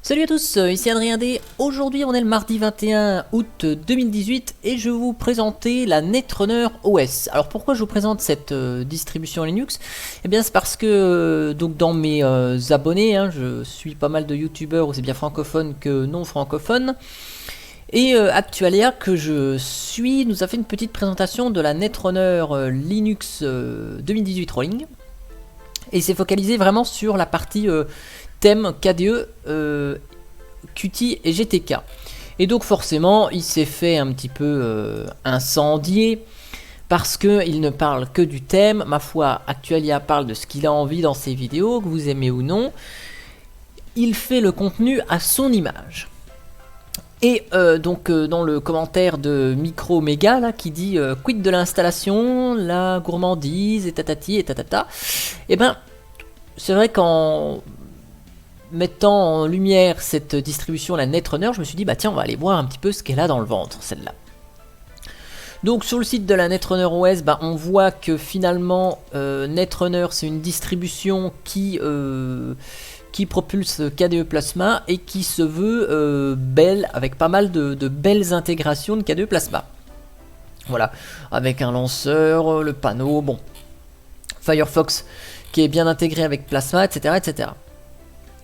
Salut à tous, ici Adrien D. Aujourd'hui on est le mardi 21 août 2018 et je vais vous présenter la Netrunner OS. Alors pourquoi je vous présente cette distribution Linux? Eh bien c'est parce que donc dans mes abonnés, je suis pas mal de youtubeurs aussi bien francophones que non francophones. Et Actualia que je suis nous a fait une petite présentation de la Netrunner Linux 2018 Rolling. Et s'est focalisé vraiment sur la partie thème KDE, Qt et GTK. Et donc forcément, il s'est fait un petit peu incendier parce qu'il ne parle que du thème. Ma foi, Actualia parle de ce qu'il a envie dans ses vidéos, que vous aimez ou non. Il fait le contenu à son image. Et dans le commentaire de Micro Méga là, qui dit quid de l'installation, la gourmandise et tatati et tatata. Et ben c'est vrai qu'en mettant en lumière cette distribution, la Netrunner, je me suis dit bah tiens on va aller voir un petit peu ce qu'elle a dans le ventre celle-là. Donc sur le site de la Netrunner OS, on voit que finalement Netrunner c'est une distribution qui propulse KDE Plasma et qui se veut belle, avec pas mal de belles intégrations de KDE Plasma. Voilà, avec un lanceur, le panneau, bon, Firefox qui est bien intégré avec Plasma, etc. etc.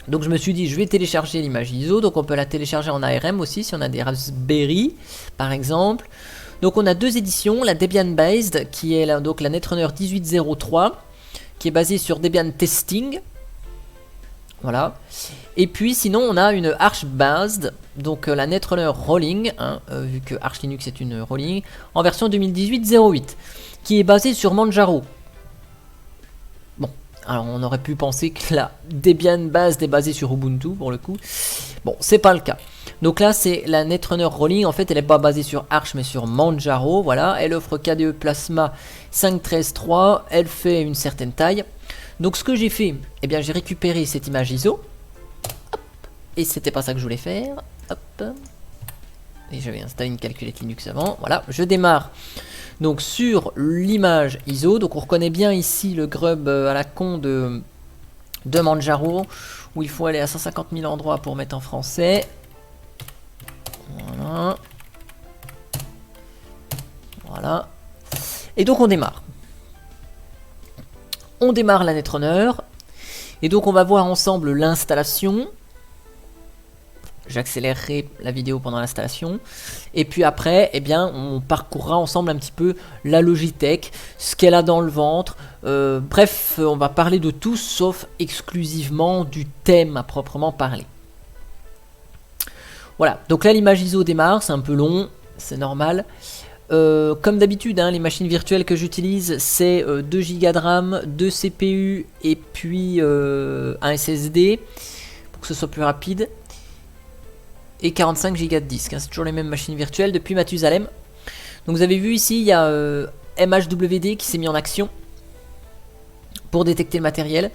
Donc je me suis dit, je vais télécharger l'image ISO, donc on peut la télécharger en ARM aussi, si on a des Raspberry, par exemple. Donc on a deux éditions, la Debian Based, qui est donc la Netrunner 1803, qui est basée sur Debian Testing. Voilà. Et puis sinon on a une Arch Based, donc la Netrunner Rolling, vu que Arch Linux est une Rolling, en version 2018-08, qui est basée sur Manjaro. Alors on aurait pu penser que la Debian Based est basée sur Ubuntu pour le coup. Bon, c'est pas le cas. Donc là c'est la Netrunner Rolling, en fait elle n'est pas basée sur Arch mais sur Manjaro, voilà. Elle offre KDE Plasma 5.13.3, elle fait une certaine taille. Donc ce que j'ai fait, eh bien j'ai récupéré cette image ISO. Hop, et c'était pas ça que je voulais faire. Hop. Et j'avais installé une calculette Linux avant, voilà, je démarre. Donc sur l'image ISO, donc on reconnaît bien ici le grub à la con de Manjaro, où il faut aller à 150 000 endroits pour mettre en français. Voilà. Voilà. Et donc on démarre. On démarre la Netrunner. Et donc on va voir ensemble l'installation. J'accélérerai la vidéo pendant l'installation. Et puis après, eh bien, on parcourra ensemble un petit peu la Logitech, ce qu'elle a dans le ventre. Bref, on va parler de tout sauf exclusivement du thème à proprement parler. Voilà, donc là l'image ISO démarre, c'est un peu long, c'est normal. Comme d'habitude, les machines virtuelles que j'utilise, c'est 2 Go de RAM, 2 CPU et puis un SSD pour que ce soit plus rapide. Et 45 Go de disque, c'est toujours les mêmes machines virtuelles depuis Mathusalem. Donc vous avez vu ici, il y a MHWD qui s'est mis en action pour détecter le matériel.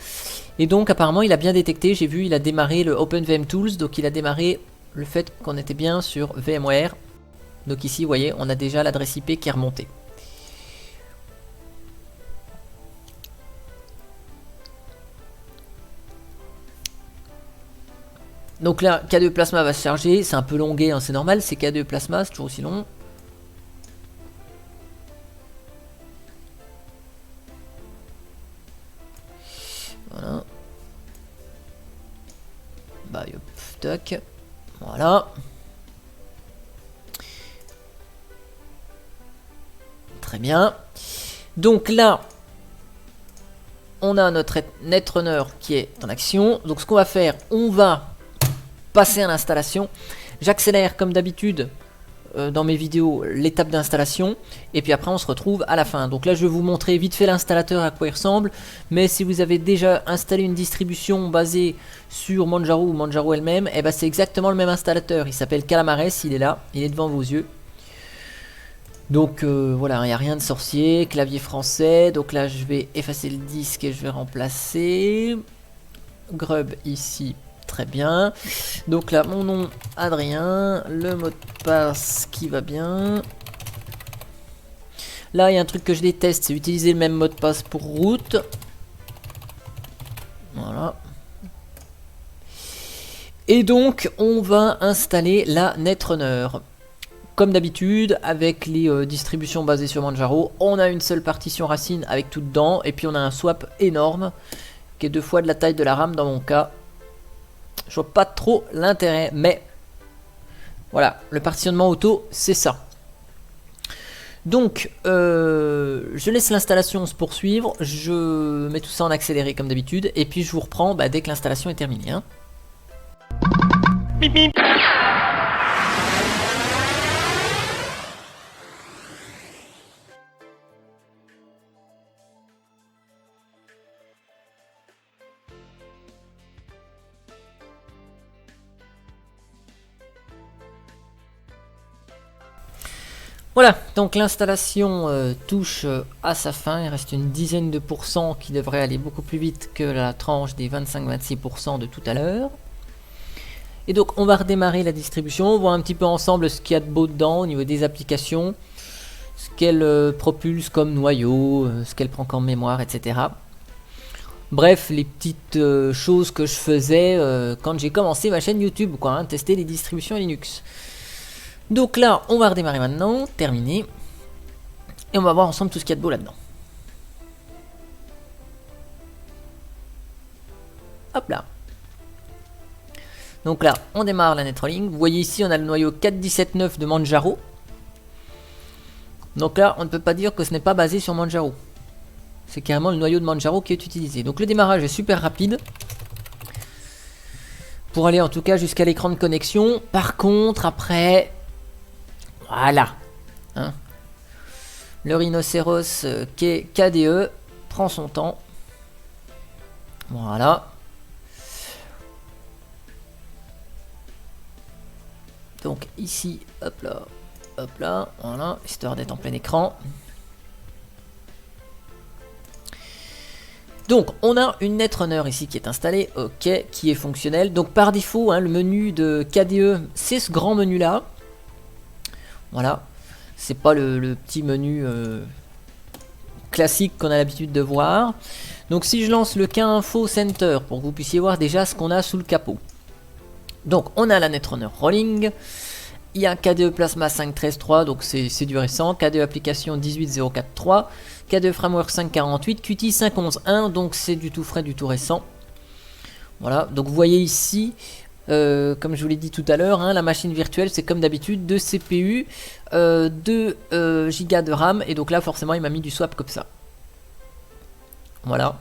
Et donc apparemment il a bien détecté, j'ai vu, il a démarré le OpenVM Tools, donc il a démarré le fait qu'on était bien sur VMware. Donc ici vous voyez, on a déjà l'adresse IP qui est remontée. Donc là, KDE Plasma va se charger, c'est un peu longué, c'est normal, c'est KDE Plasma, c'est toujours aussi long. Voilà. Bah, hop, tac. Voilà. Très bien. Donc là, on a notre Netrunner qui est en action. Donc ce qu'on va faire, on va passer à l'installation. J'accélère comme d'habitude dans mes vidéos l'étape d'installation et puis après on se retrouve à la fin. Donc là je vais vous montrer vite fait l'installateur à quoi il ressemble, mais si vous avez déjà installé une distribution basée sur Manjaro ou Manjaro elle-même, et c'est exactement le même installateur. Il s'appelle Calamares, il est là, il est devant vos yeux. Donc voilà, il n'y a rien de sorcier, clavier français. Donc là je vais effacer le disque et je vais remplacer Grub ici. Très bien. Donc là, mon nom, Adrien. Le mot de passe qui va bien. Là, il y a un truc que je déteste, c'est utiliser le même mot de passe pour route. Voilà. Et donc on va installer la Netrunner. Comme d'habitude, avec les distributions basées sur Manjaro, on a une seule partition racine avec tout dedans, et puis on a un swap énorme, qui est 2 fois de la taille de la RAM dans mon cas. Je vois pas trop l'intérêt, mais voilà, le partitionnement auto, c'est ça. Donc, je laisse l'installation se poursuivre, je mets tout ça en accéléré comme d'habitude, et puis je vous reprends dès que l'installation est terminée. Hein. Bip, bip. Voilà, donc l'installation touche à sa fin, il reste une dizaine de pourcents qui devrait aller beaucoup plus vite que la tranche des 25-26% de tout à l'heure. Et donc on va redémarrer la distribution, on voit un petit peu ensemble ce qu'il y a de beau dedans au niveau des applications, ce qu'elle propulse comme noyau, ce qu'elle prend comme mémoire, etc. Bref, les petites choses que je faisais quand j'ai commencé ma chaîne YouTube, quoi, hein, tester les distributions Linux. Donc là, on va redémarrer maintenant, terminé. Et on va voir ensemble tout ce qu'il y a de beau là-dedans. Hop là. Donc là, on démarre la Netrunner. Vous voyez ici, on a le noyau 4.17.9 de Manjaro. Donc là, on ne peut pas dire que ce n'est pas basé sur Manjaro. C'est carrément le noyau de Manjaro qui est utilisé. Donc le démarrage est super rapide. Pour aller en tout cas jusqu'à l'écran de connexion. Par contre, après... Voilà. Hein. Le rhinocéros qui est KDE prend son temps. Voilà. Donc ici, hop là, voilà, histoire d'être en plein écran. Donc on a une Netrunner ici qui est installée, ok, qui est fonctionnelle. Donc par défaut, hein, le menu de KDE, c'est ce grand menu là. Voilà, c'est pas le petit menu classique qu'on a l'habitude de voir. Donc si je lance le K-Info Center pour que vous puissiez voir déjà ce qu'on a sous le capot. Donc on a la Netrunner Rolling, il y a KDE Plasma 5.13.3, donc c'est du récent, KDE Application 18.0.4.3, KDE Framework 5.48, Qt 5.11.1, donc c'est du tout frais, du tout récent. Voilà, donc vous voyez ici... comme je vous l'ai dit tout à l'heure, hein, la machine virtuelle c'est comme d'habitude 2 CPU, 2 Go de RAM, et donc là forcément il m'a mis du swap comme ça. Voilà.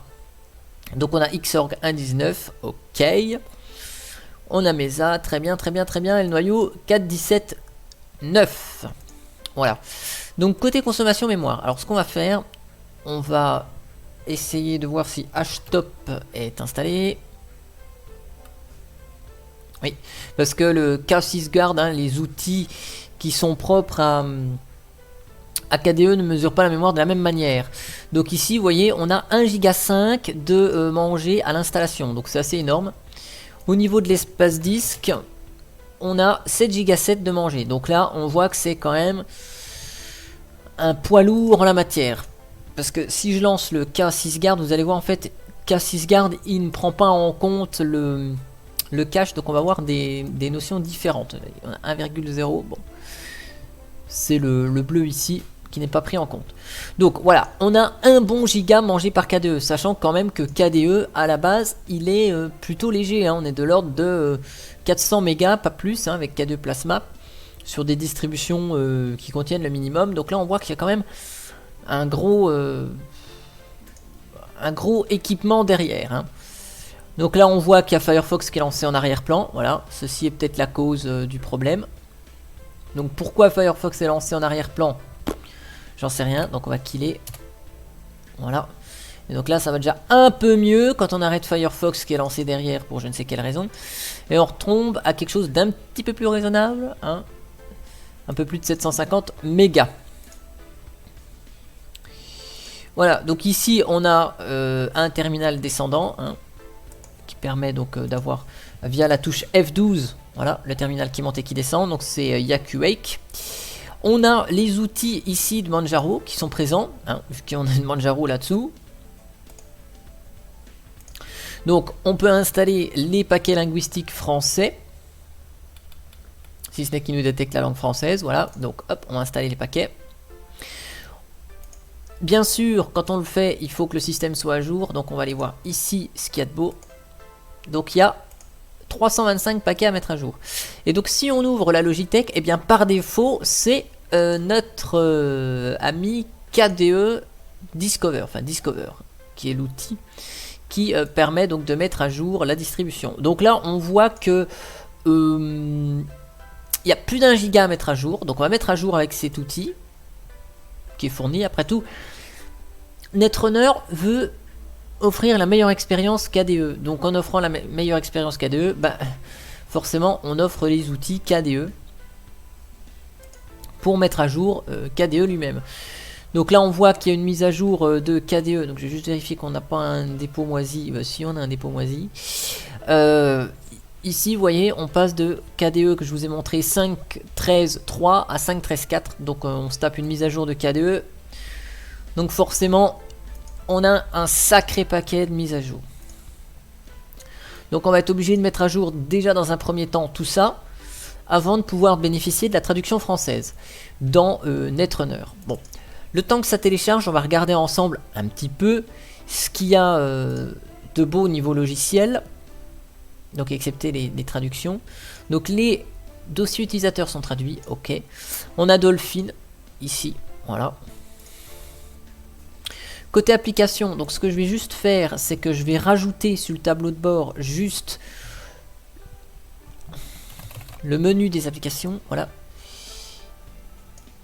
Donc on a Xorg 1.19, ok. On a Mesa, très bien, très bien, très bien, et le noyau 4.17.9. Voilà. Donc côté consommation mémoire, alors ce qu'on va faire, on va essayer de voir si HTOP est installé. Oui, parce que le K6Guard, hein, les outils qui sont propres à KDE ne mesurent pas la mémoire de la même manière. Donc ici, vous voyez, on a 1,5 Go de manger à l'installation, donc c'est assez énorme. Au niveau de l'espace disque, on a 7,7 Go de manger. Donc là, on voit que c'est quand même un poids lourd en la matière. Parce que si je lance le K6Guard, vous allez voir en fait, K6Guard, il ne prend pas en compte le cache, donc on va voir des notions différentes. 1,0, bon, c'est le bleu ici qui n'est pas pris en compte. Donc voilà, on a un bon giga mangé par KDE, sachant quand même que KDE à la base il est plutôt léger, hein, on est de l'ordre de 400 mégas, pas plus, hein, avec KDE Plasma, sur des distributions qui contiennent le minimum. Donc là on voit qu'il y a quand même un gros équipement derrière, hein. Donc là on voit qu'il y a Firefox qui est lancé en arrière-plan, voilà, ceci est peut-être la cause du problème. Donc pourquoi Firefox est lancé en arrière-plan, j'en sais rien, donc on va killer. Voilà. Et donc là ça va déjà un peu mieux quand on arrête Firefox qui est lancé derrière pour je ne sais quelle raison. Et on retombe à quelque chose d'un petit peu plus raisonnable, hein, un peu plus de 750 mégas. Voilà, donc ici on a un terminal descendant, hein, qui permet donc d'avoir via la touche F12, voilà, le terminal qui monte et qui descend, donc c'est Yakuwake. On a les outils ici de Manjaro qui sont présents, hein, vu qu'on a une Manjaro là-dessous. Donc on peut installer les paquets linguistiques français, si ce n'est qu'il nous détecte la langue française. Voilà, donc hop, on va installer les paquets. Bien sûr, quand on le fait, il faut que le système soit à jour. Donc on va aller voir ici ce qu'il y a de beau. Donc il y a 325 paquets à mettre à jour. Et donc si on ouvre la Logitech, et bien par défaut, c'est notre ami KDE Discover, enfin Discover, qui est l'outil qui permet donc de mettre à jour la distribution. Donc là, on voit que il y a plus d'1 giga à mettre à jour. Donc on va mettre à jour avec cet outil qui est fourni. Après tout, Netrunner veut offrir la meilleure expérience KDE. Donc en offrant la meilleure expérience KDE, bah, forcément on offre les outils KDE pour mettre à jour KDE lui-même. Donc là on voit qu'il y a une mise à jour de KDE. Donc je vais juste vérifier qu'on n'a pas un dépôt moisi. Si on a un dépôt moisi. Ici vous voyez on passe de KDE que je vous ai montré 5.13.3 à 5.13.4. Donc on se tape une mise à jour de KDE. Donc forcément on a un sacré paquet de mises à jour. Donc on va être obligé de mettre à jour déjà dans un premier temps tout ça avant de pouvoir bénéficier de la traduction française dans Netrunner. Bon, le temps que ça télécharge, on va regarder ensemble un petit peu ce qu'il y a de beau au niveau logiciel. Donc excepté les traductions. Donc les dossiers utilisateurs sont traduits, ok. On a Dolphin ici, voilà. Côté application, donc ce que je vais juste faire, c'est que je vais rajouter sur le tableau de bord juste le menu des applications, voilà,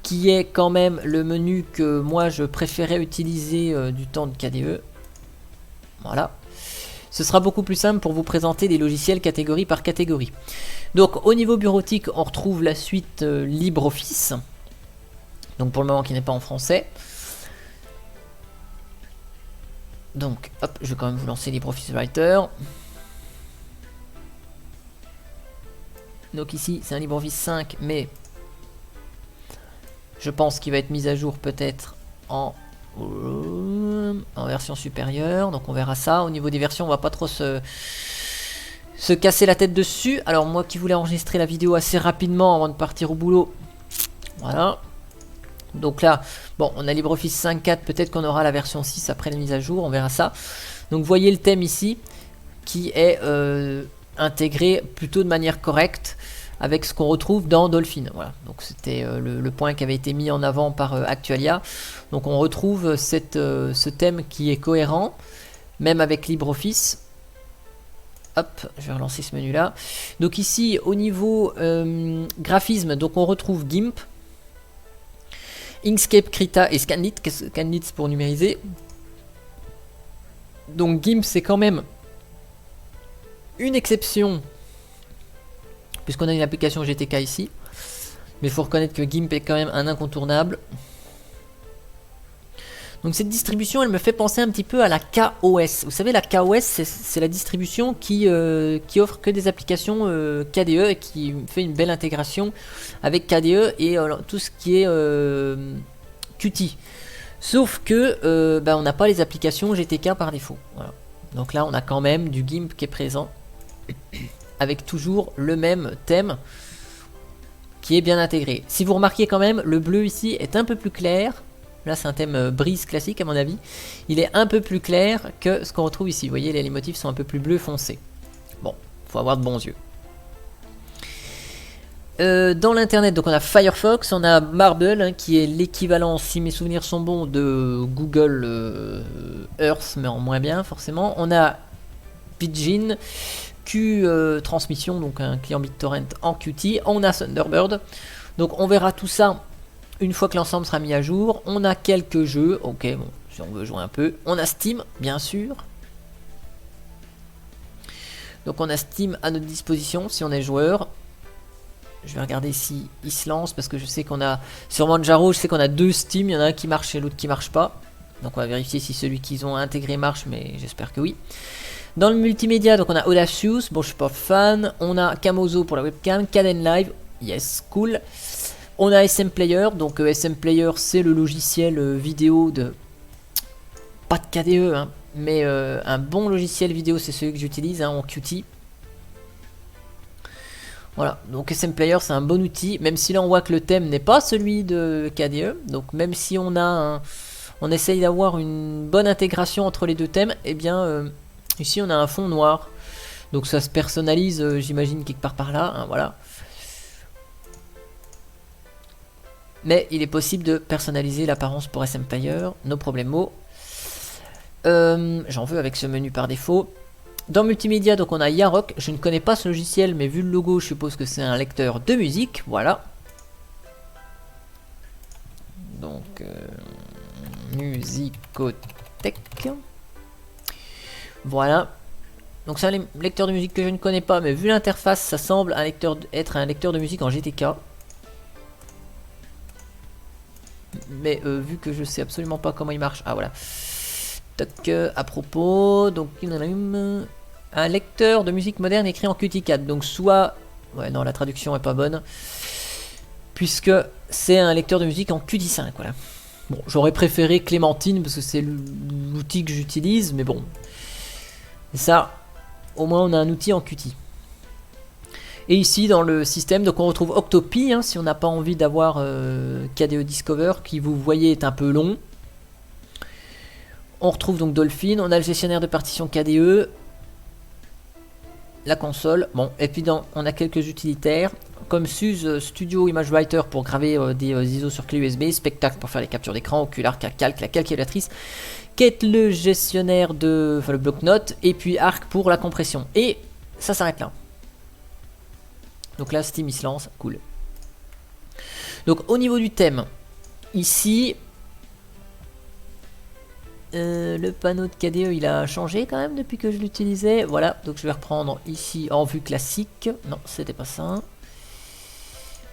qui est quand même le menu que moi je préférais utiliser du temps de KDE. Voilà. Ce sera beaucoup plus simple pour vous présenter des logiciels catégorie par catégorie. Donc au niveau bureautique, on retrouve la suite LibreOffice. Donc pour le moment qui n'est pas en français. Donc, hop, je vais quand même vous lancer LibreOffice Writer. Donc ici, c'est un LibreOffice 5, mais je pense qu'il va être mis à jour peut-être en version supérieure. Donc on verra ça. Au niveau des versions, on va pas trop se casser la tête dessus. Alors moi qui voulais enregistrer la vidéo assez rapidement avant de partir au boulot. Voilà. Donc là, bon, on a LibreOffice 5.4, peut-être qu'on aura la version 6 après la mise à jour, on verra ça. Donc vous voyez le thème ici, qui est intégré plutôt de manière correcte avec ce qu'on retrouve dans Dolphin. Voilà, donc c'était le point qui avait été mis en avant par Actualia. Donc on retrouve ce thème qui est cohérent, même avec LibreOffice. Hop, je vais relancer ce menu-là. Donc ici, au niveau graphisme, donc on retrouve GIMP, Inkscape, Krita et Scanlit. Scanlit pour numériser. Donc GIMP c'est quand même une exception puisqu'on a une application GTK ici. Mais il faut reconnaître que GIMP est quand même un incontournable. Donc cette distribution elle me fait penser un petit peu à la KOS. Vous savez la KOS c'est la distribution qui offre que des applications KDE et qui fait une belle intégration avec KDE et tout ce qui est Qt. Sauf que on n'a pas les applications GTK par défaut. Voilà. Donc là on a quand même du GIMP qui est présent avec toujours le même thème qui est bien intégré. Si vous remarquez quand même le bleu ici est un peu plus clair. Là c'est un thème brise classique à mon avis. Il est un peu plus clair que ce qu'on retrouve ici. Vous voyez les motifs sont un peu plus bleu foncé. Bon, faut avoir de bons yeux. Dans l'internet, donc on a Firefox, on a Marble hein, qui est l'équivalent, si mes souvenirs sont bons, de Google Earth, mais en moins bien forcément. On a Pidgin, Q Transmission, donc un client BitTorrent en Qt. On a Thunderbird. Donc on verra tout ça une fois que l'ensemble sera mis à jour. On a quelques jeux, ok, bon, si on veut jouer un peu. On a Steam, bien sûr. Donc on a Steam à notre disposition si on est joueur. Je vais regarder si il se lance parce que je sais qu'on a sur Manjaro, je sais qu'on a deux Steam, il y en a un qui marche et l'autre qui marche pas. Donc on va vérifier si celui qu'ils ont intégré marche, mais j'espère que oui. Dans le multimédia, donc on a Audacious, bon je suis pas fan. On a Kamozo pour la webcam, Caden Live, yes, cool. On a SM Player, donc SM Player c'est le logiciel vidéo de... Pas de KDE, hein, mais un bon logiciel vidéo, c'est celui que j'utilise en Qt. Voilà, donc SM Player c'est un bon outil, même si là on voit que le thème n'est pas celui de KDE. Donc même si on essaye d'avoir une bonne intégration entre les deux thèmes, et bien ici on a un fond noir. Donc ça se personnalise, j'imagine, quelque part par là, hein, voilà. Mais il est possible de personnaliser l'apparence pour SM Player, no problemo. J'en veux avec ce menu par défaut. Dans multimédia, donc on a Yarok. Je ne connais pas ce logiciel, mais vu le logo, je suppose que c'est un lecteur de musique. Voilà. Donc, Musicotech. Voilà. Donc c'est un lecteur de musique que je ne connais pas, mais vu l'interface, ça semble être un lecteur de musique en GTK. Mais vu que je sais absolument pas comment il marche. Ah voilà. Toc, à propos, donc un lecteur de musique moderne écrit en Qt4. Donc soit... Ouais non, la traduction est pas bonne. Puisque c'est un lecteur de musique en Qt5, voilà. Bon, j'aurais préféré Clémentine parce que c'est l'outil que j'utilise, mais bon. Ça, au moins on a un outil en Qt. Et ici dans le système, donc on retrouve Octopi, hein, si on n'a pas envie d'avoir KDE Discover, qui vous voyez est un peu long. On retrouve donc Dolphin, on a le gestionnaire de partition KDE, la console, bon, et puis on a quelques utilitaires, comme SUSE Studio Image Writer pour graver des ISO sur clé USB, Spectacle pour faire les captures d'écran, Ocular, Calc, la calculatrice, Kate le gestionnaire de, enfin le bloc-notes, et puis Arc pour la compression. Et ça s'arrête là. Donc là, Steam il se lance, cool. Donc au niveau du thème, ici, le panneau de KDE il a changé quand même depuis que je l'utilisais. Voilà, donc je vais reprendre ici en vue classique. Non, c'était pas ça.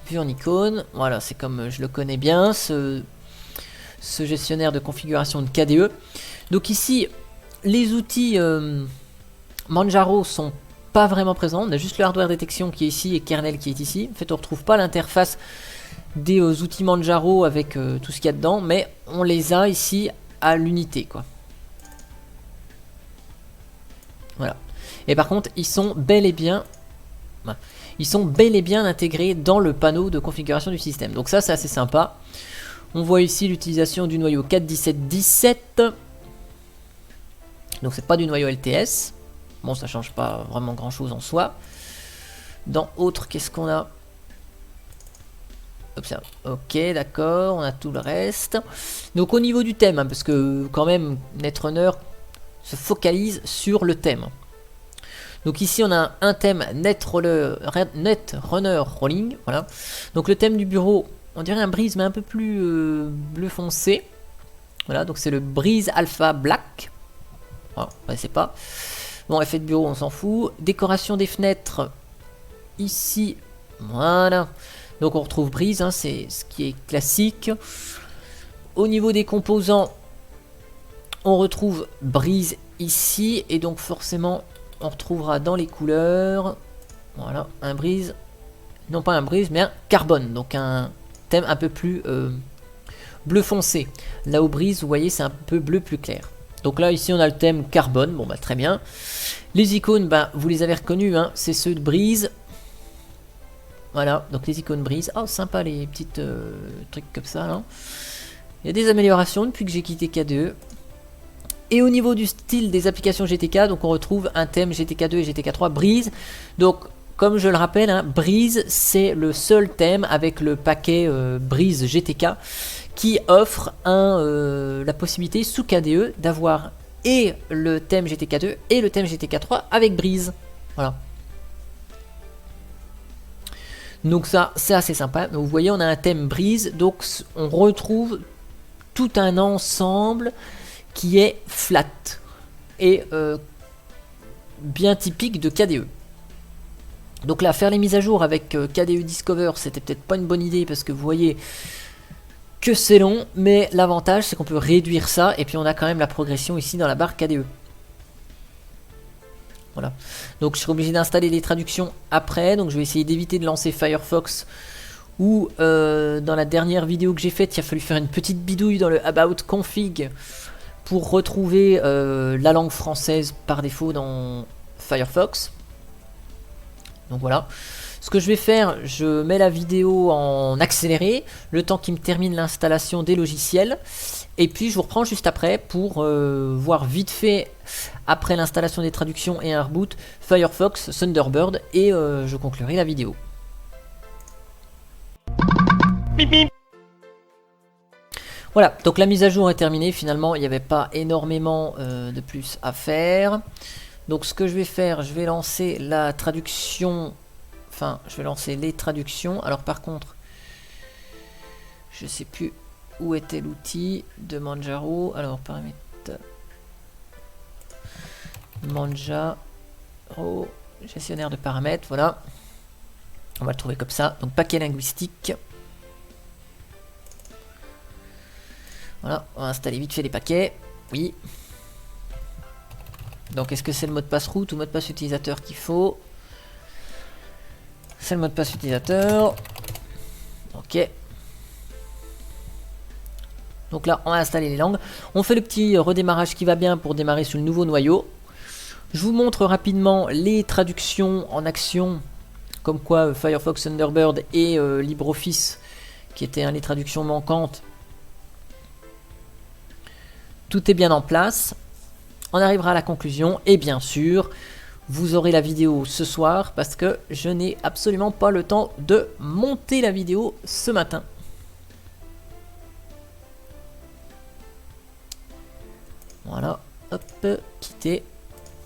Vue en icône. Voilà, c'est comme je le connais bien, ce gestionnaire de configuration de KDE. Donc ici, les outils Manjaro sont pas vraiment présents. On a juste le hardware détection qui est ici et kernel qui est ici. En fait, on retrouve pas l'interface des outils Manjaro avec tout ce qu'il y a dedans, mais on les a ici à l'unité, quoi. Voilà. Et par contre, ils sont bel et bien intégrés dans le panneau de configuration du système. Donc ça, c'est assez sympa. On voit ici l'utilisation du noyau 4.17.17. Donc c'est pas du noyau LTS. Bon, ça change pas vraiment grand chose en soi. Dans autre, qu'est-ce qu'on a? Observe. Ok, d'accord, on a tout le reste. Donc au niveau du thème, hein, parce que quand même Netrunner se focalise sur le thème. Donc ici on a un thème Netrunner Rolling, voilà. Donc le thème du bureau, on dirait un Breeze mais un peu plus bleu foncé. Voilà, donc c'est le Breeze Alpha Black. Voilà, on ne sait pas. Bon, effet de bureau, on s'en fout. Décoration des fenêtres, ici, voilà. Donc on retrouve Breeze, hein, c'est ce qui est classique. Au niveau des composants, on retrouve Breeze ici. Et donc forcément, on retrouvera dans les couleurs, voilà, un Breeze. Non pas un Breeze, mais un carbone. Donc un thème un peu plus bleu foncé. Là où Breeze, vous voyez, c'est un peu bleu plus clair. Donc là, ici, on a le thème carbone. Bon, bah très bien. Les icônes, bah, vous les avez reconnues, hein, c'est ceux de Breeze. Voilà, donc les icônes Breeze. Oh, sympa les petites trucs comme ça. Là. Il y a des améliorations depuis que j'ai quitté KDE. Et au niveau du style des applications GTK, donc on retrouve un thème GTK2 et GTK3 Breeze. Donc, comme je le rappelle, hein, Breeze, c'est le seul thème avec le paquet Breeze GTK qui offre la possibilité sous KDE d'avoir et le thème GTK2 et le thème GTK3 avec Breeze. Voilà. Donc ça, c'est assez sympa. Donc vous voyez, on a un thème Breeze. Donc on retrouve tout un ensemble qui est flat et bien typique de KDE. Donc là, faire les mises à jour avec KDE Discover, c'était peut-être pas une bonne idée parce que vous voyez que c'est long. Mais l'avantage, c'est qu'on peut réduire ça et puis on a quand même la progression ici dans la barre KDE. Voilà. Donc je serai obligé d'installer les traductions après. Donc je vais essayer d'éviter de lancer Firefox. Ou dans la dernière vidéo que j'ai faite, il a fallu faire une petite bidouille dans le About Config pour retrouver la langue française par défaut dans Firefox. Donc voilà. Ce que je vais faire, je mets la vidéo en accéléré, le temps qu'il me termine l'installation des logiciels. Et puis je vous reprends juste après pour voir vite fait, après l'installation des traductions et un reboot, Firefox, Thunderbird, et je conclurai la vidéo. Bip bip. Voilà, donc la mise à jour est terminée. Finalement, il n'y avait pas énormément de plus à faire. Donc ce que je vais faire, je vais lancer la traduction. Enfin, je vais lancer les traductions. Alors par contre, je sais plus où était l'outil de Manjaro. Alors paramètres Manjaro, gestionnaire de paramètres, voilà. On va le trouver comme ça. Donc paquet linguistique. Voilà, on va installer vite fait les paquets. Oui. Donc est-ce que c'est le mot de passe route ou mot de passe utilisateur qu'il faut? C'est le mot de passe utilisateur. Ok. Donc là, on va installer les langues. On fait le petit redémarrage qui va bien pour démarrer sur le nouveau noyau. Je vous montre rapidement les traductions en action, comme quoi Firefox, Thunderbird et LibreOffice, qui étaient les traductions manquantes. Tout est bien en place. On arrivera à la conclusion et bien sûr, vous aurez la vidéo ce soir parce que je n'ai absolument pas le temps de monter la vidéo ce matin. Voilà, hop, quitter.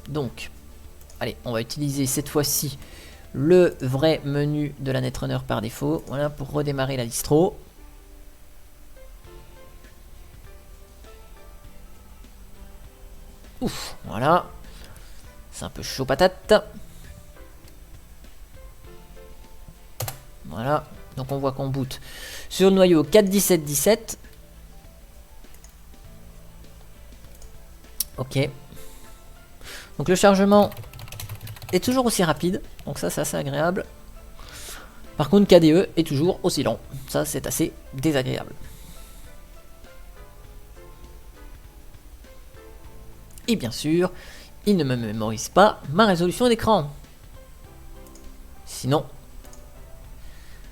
Donc, allez, on va utiliser cette fois-ci le vrai menu de la Netrunner par défaut. Voilà, pour redémarrer la distro. Ouf, voilà. C'est un peu chaud patate. Voilà. Donc on voit qu'on boot sur le noyau 4.17.17. Ok. Donc le chargement est toujours aussi rapide. Donc ça c'est assez agréable. Par contre KDE est toujours aussi lent. Ça c'est assez désagréable. Et bien sûr, il ne me mémorise pas ma résolution d'écran. Sinon,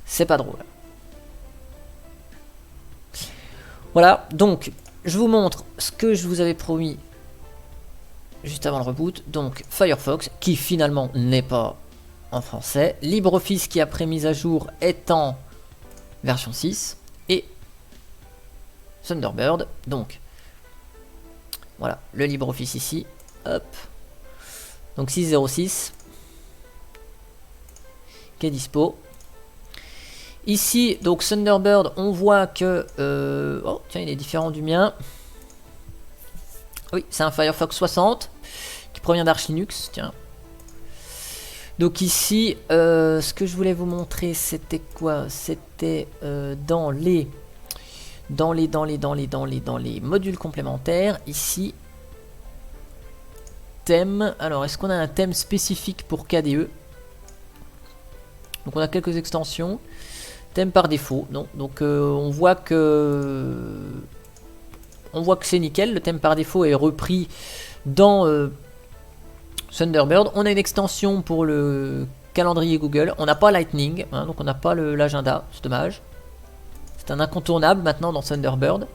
c'est pas drôle. Voilà, donc, je vous montre ce que je vous avais promis juste avant le reboot. Donc, Firefox, qui finalement n'est pas en français. LibreOffice, qui après mise à jour est en version 6. Et Thunderbird, donc... Voilà, le LibreOffice ici, hop, donc 6.06, qui est dispo. Ici, donc Thunderbird, on voit que, oh tiens, il est différent du mien. Oui, c'est un Firefox 60, qui provient d'Arch Linux, tiens. Donc ici, ce que je voulais vous montrer, c'était quoi? C'était dans les modules complémentaires, ici, thème. Alors, est-ce qu'on a un thème spécifique pour KDE? Donc, on a quelques extensions. Thème par défaut, non. Donc, on voit que c'est nickel. Le thème par défaut est repris dans Thunderbird. On a une extension pour le calendrier Google. On n'a pas Lightning, hein, donc on n'a pas l'agenda. C'est dommage. C'est un incontournable maintenant dans Thunderbird.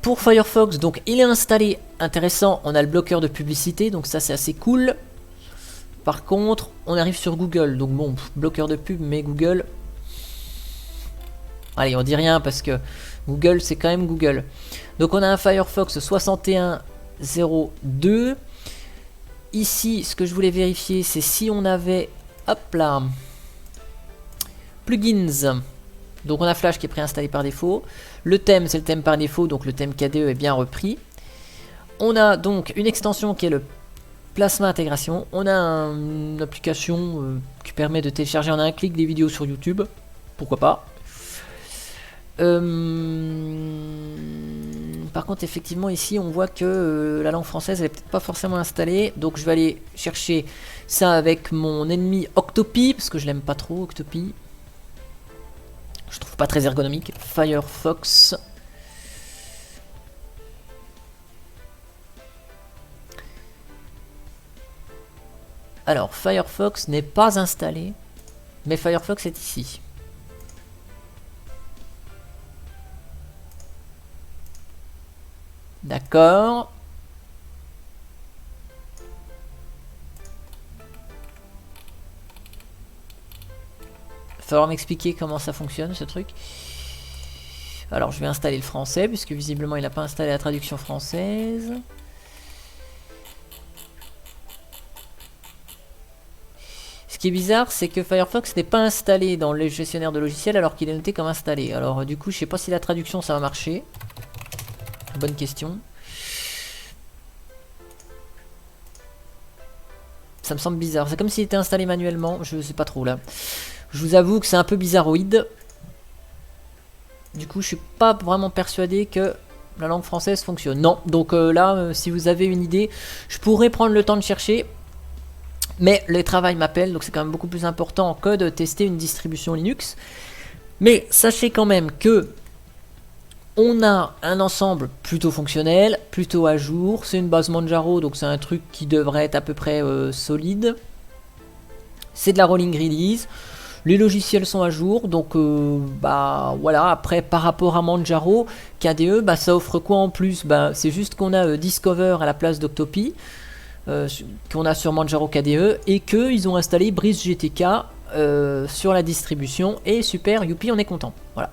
Pour Firefox, donc il est installé, intéressant, on a le bloqueur de publicité, donc ça c'est assez cool. Par contre, on arrive sur Google, donc bon, bloqueur de pub, mais Google... Allez, on dit rien parce que Google c'est quand même Google. Donc on a un Firefox 61.02. Ici, ce que je voulais vérifier, c'est si on avait... Hop là, plugins. Donc on a Flash qui est préinstallé par défaut. Le thème, c'est le thème par défaut, donc le thème KDE est bien repris. On a donc une extension qui est le Plasma Intégration. On a une application qui permet de télécharger en un clic des vidéos sur YouTube. Pourquoi pas. Par contre, effectivement, ici, on voit que la langue française, elle est peut-être pas forcément installée. Donc je vais aller chercher ça avec mon ennemi Octopi, parce que je l'aime pas trop, Octopi. Je trouve pas très ergonomique. Firefox. Alors, Firefox n'est pas installé, mais Firefox est ici. D'accord. Il va falloir m'expliquer comment ça fonctionne ce truc. Alors je vais installer le français puisque visiblement il n'a pas installé la traduction française. Ce qui est bizarre, c'est que Firefox n'est pas installé dans le gestionnaire de logiciels alors qu'il est noté comme installé. Alors du coup je sais pas si la traduction ça va marcher. Bonne question. Ça me semble bizarre. C'est comme s'il était installé manuellement. Je sais pas trop là. Je vous avoue que c'est un peu bizarroïde. Du coup, je suis pas vraiment persuadé que la langue française fonctionne. Non, donc là, si vous avez une idée, je pourrais prendre le temps de chercher. Mais le travail m'appelle, donc c'est quand même beaucoup plus important que de tester une distribution Linux. Mais sachez quand même que on a un ensemble plutôt fonctionnel, plutôt à jour. C'est une base Manjaro, donc c'est un truc qui devrait être à peu près solide. C'est de la rolling release. Les logiciels sont à jour, donc bah voilà. Après, par rapport à Manjaro, KDE, bah ça offre quoi en plus? Bah c'est juste qu'on a Discover à la place d'Octopi, qu'on a sur Manjaro KDE, et qu'ils ont installé Breeze GTK sur la distribution, et super, youpi, on est content. Voilà.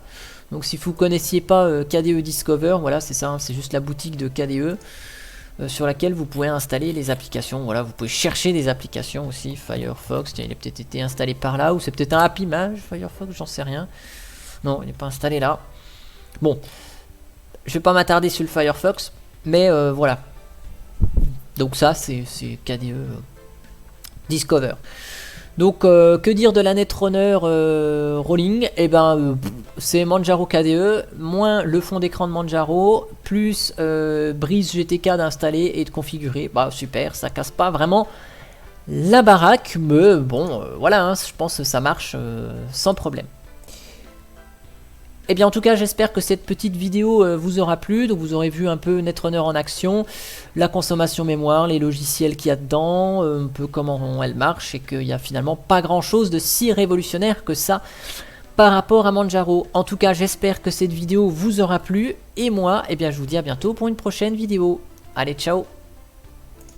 Donc si vous connaissiez pas KDE Discover, voilà, c'est ça, hein, c'est juste la boutique de KDE. Sur laquelle vous pouvez installer les applications. Voilà, vous pouvez chercher des applications aussi. Firefox, tiens, il a peut-être été installé par là, ou c'est peut-être un Happy Image, Firefox, j'en sais rien. Non, il n'est pas installé là. Bon, je vais pas m'attarder sur le Firefox, mais voilà. Donc ça, c'est KDE Discover. Donc, que dire de la Netrunner Rolling? Eh ben, c'est Manjaro KDE, moins le fond d'écran de Manjaro, plus Breeze GTK d'installer et de configurer. Bah, super, ça casse pas vraiment la baraque, mais bon, voilà, hein, je pense que ça marche sans problème. Et bien en tout cas j'espère que cette petite vidéo vous aura plu, donc vous aurez vu un peu Netrunner en action, la consommation mémoire, les logiciels qu'il y a dedans, un peu comment elle marche, et qu'il n'y a finalement pas grand chose de si révolutionnaire que ça par rapport à Manjaro. En tout cas j'espère que cette vidéo vous aura plu, et moi, eh bien, je vous dis à bientôt pour une prochaine vidéo. Allez, ciao!